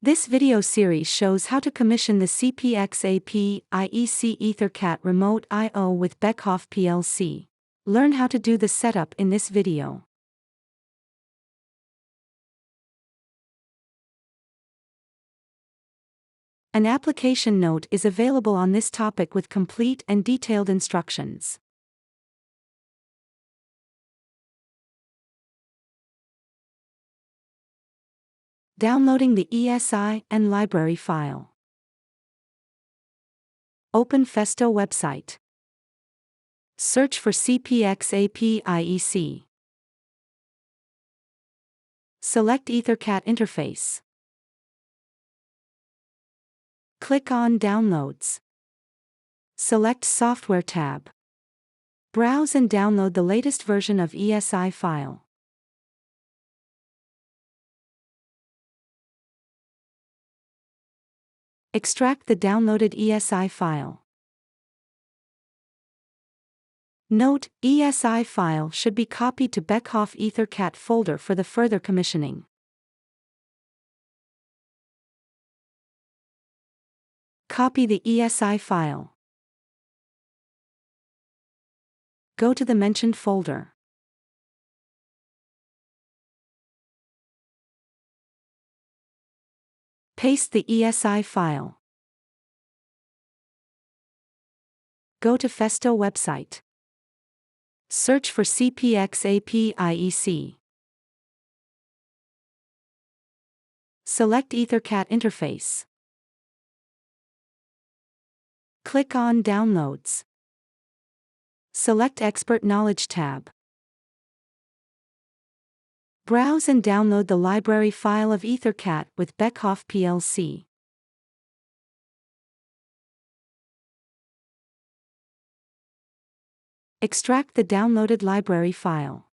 This video series shows how to commission the CPX-AP-I-EC EtherCAT Remote I/O with Beckhoff PLC. Learn how to do the setup in this video. An application note is available on this topic with complete and detailed instructions. Downloading the ESI and library file. Open Festo website. Search for CPX-AP-I-EC. Select EtherCAT interface. Click on Downloads. Select Software tab. Browse and download the latest version of ESI file. Extract the downloaded ESI file. Note: ESI file should be copied to Beckhoff EtherCAT folder for the further commissioning. Copy the ESI file. Go to the mentioned folder. Paste the ESI file. Go to Festo website. Search for CPX-AP-I-EC. Select EtherCAT interface. Click on Downloads. Select Expert Knowledge tab. Browse and download the library file of EtherCAT with Beckhoff PLC. Extract the downloaded library file.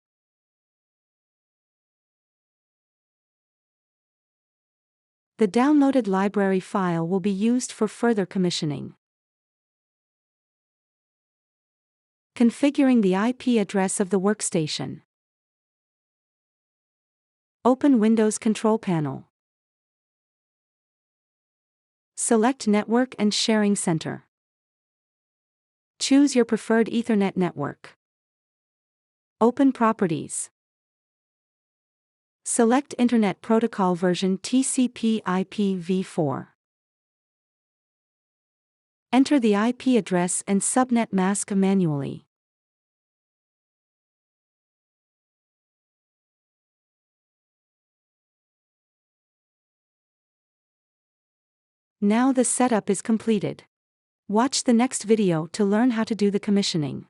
The downloaded library file will be used for further commissioning. Configuring the IP address of the workstation. Open Windows Control Panel. Select Network and Sharing Center. Choose your preferred Ethernet network. Open Properties. Select Internet Protocol version TCP/IP-v4. Enter the IP address and subnet mask manually. Now the setup is completed. Watch the next video to learn how to do the commissioning.